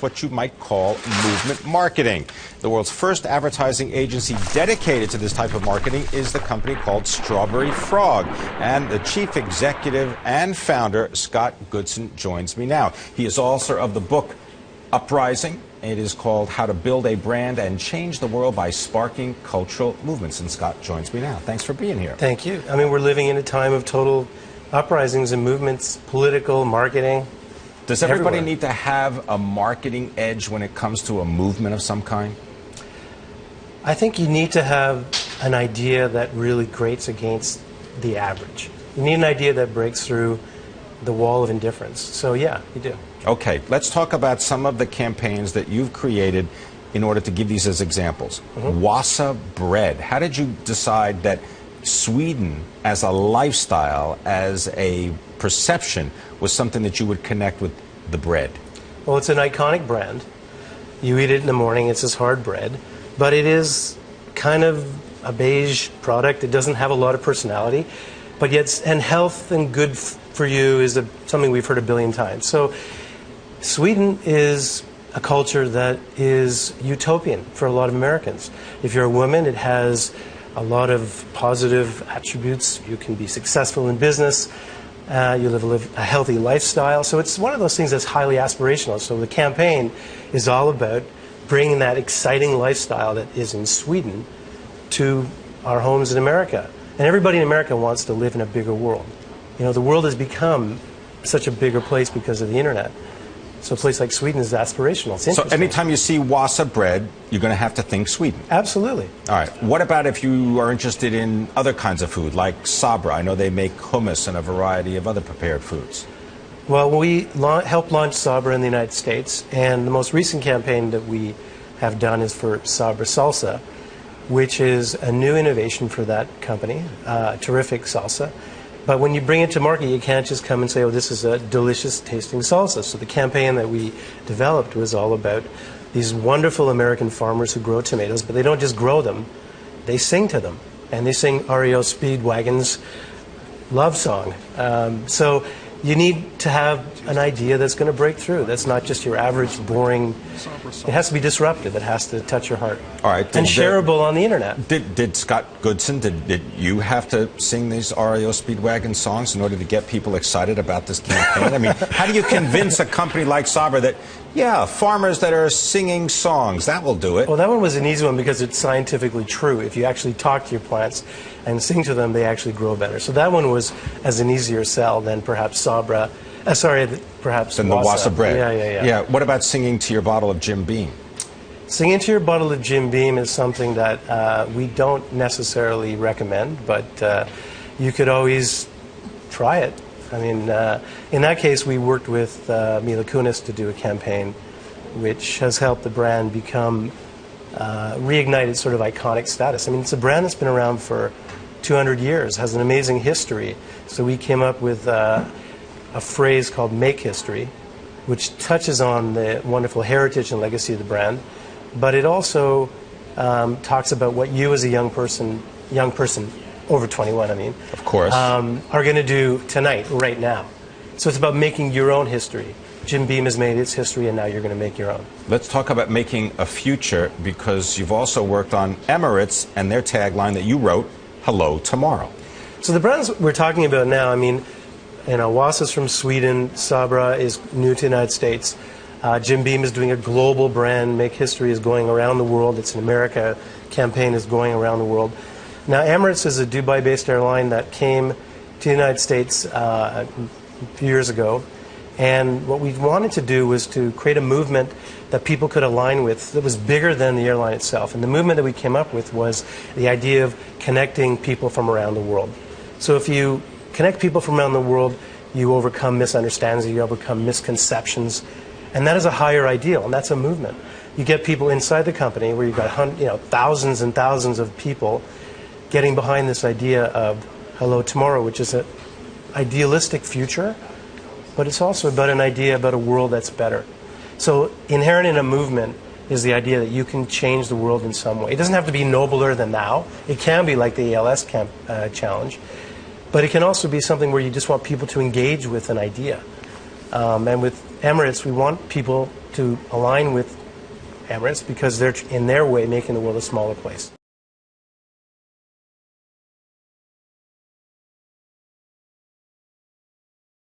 what you might call movement marketing. The world's first advertising agency dedicated to this type of marketing is the company called Strawberryfrog. And the chief executive and founder, Scott Goodson, joins me now. He is author of the book Uprising. It is called How to Build a Brand and Change the World by Sparking Cultural Movements. And Scott joins me now. Thanks for being here. Thank you. I mean, we're living in a time of total uprisings and movements, political, marketing. Does everybody need to have a marketing edge when it comes to a movement of some kind? I think you need to have an idea that really grates against the average. You need an idea that breaks through the wall of indifference. So yeah, you do. Okay, let's talk about some of the campaigns that you've created in order to give these as examples. Wasa bread. How did you decide that Sweden as a lifestyle, as a perception, was something that you would connect with the bread? Well, it's an iconic brand. You eat it in the morning, it's this hard bread, but it is kind of a beige product. It doesn't have a lot of personality, but yet, and health and good for you is something we've heard a billion times. So Sweden is a culture that is utopian for a lot of Americans. If you're a woman, it has a lot of positive attributes. You can be successful in business. You live a healthy lifestyle. So it's one of those things that's highly aspirational. So the campaign is all about bringing that exciting lifestyle that is in Sweden to our homes in America. And everybody in America wants to live in a bigger world. You know, the world has become such a bigger place because of the internet. So a place like Sweden is aspirational. It's interesting. So anytime you see Wasa bread, you're going to have to think Sweden. Absolutely. All right. What about if you are interested in other kinds of food, like Sabra? I know they make hummus and a variety of other prepared foods. Well, we helped launch Sabra in the United States, and the most recent campaign that we have done is for Sabra Salsa, which is a new innovation for that company, terrific salsa. But when you bring it to market, you can't just come and say, oh, this is a delicious tasting salsa. So the campaign that we developed was all about these wonderful American farmers who grow tomatoes, but they don't just grow them, they sing to them. And they sing REO Speedwagon's love song. So you need to have an idea that's going to break through. That's not just your average, boring. It has to be disruptive. It has to touch your heart. All right. And shareable on the internet. Did Scott Goodson, did you have to sing these REO Speedwagon songs in order to get people excited about this campaign? I mean, how do you convince a company like Sabra that, yeah, farmers that are singing songs, that will do it? Well, that one was an easy one because it's scientifically true. If you actually talk to your plants and sing to them, they actually grow better. So that one was as an easier sell than perhaps Sabra. Perhaps than the Wasa bread. Yeah. What about singing to your bottle of Jim Beam? Singing to your bottle of Jim Beam is something that we don't necessarily recommend, but you could always try it. I mean, in that case, we worked with Mila Kunis to do a campaign which has helped the brand become, reignite its sort of iconic status. I mean, it's a brand that's been around for 200 years, has an amazing history. So we came up with a phrase called Make History, which touches on the wonderful heritage and legacy of the brand, but it also talks about what you as a young person, over 21, I mean, of course, are going to do tonight, right now. So it's about making your own history. Jim Beam has made its history, and now you're going to make your own. Let's talk about making a future, because you've also worked on Emirates and their tagline that you wrote, Hello Tomorrow. So the brands we're talking about now, I mean, you know, Wasa's from Sweden, Sabra is new to the United States. Jim Beam is doing a global brand. Make History is going around the world. It's an America campaign is going around the world. Now, Emirates is a Dubai-based airline that came to the United States a few years ago. And what we wanted to do was to create a movement that people could align with that was bigger than the airline itself. And the movement that we came up with was the idea of connecting people from around the world. So if you connect people from around the world, you overcome misunderstandings, you overcome misconceptions, and that is a higher ideal, and that's a movement. You get people inside the company where you've got thousands and thousands of people getting behind this idea of Hello Tomorrow, which is an idealistic future, but it's also about an idea about a world that's better. So inherent in a movement is the idea that you can change the world in some way. It doesn't have to be nobler than now. It can be like the ALS challenge. But it can also be something where you just want people to engage with an idea. And with Emirates, we want people to align with Emirates because they're, in their way, making the world a smaller place.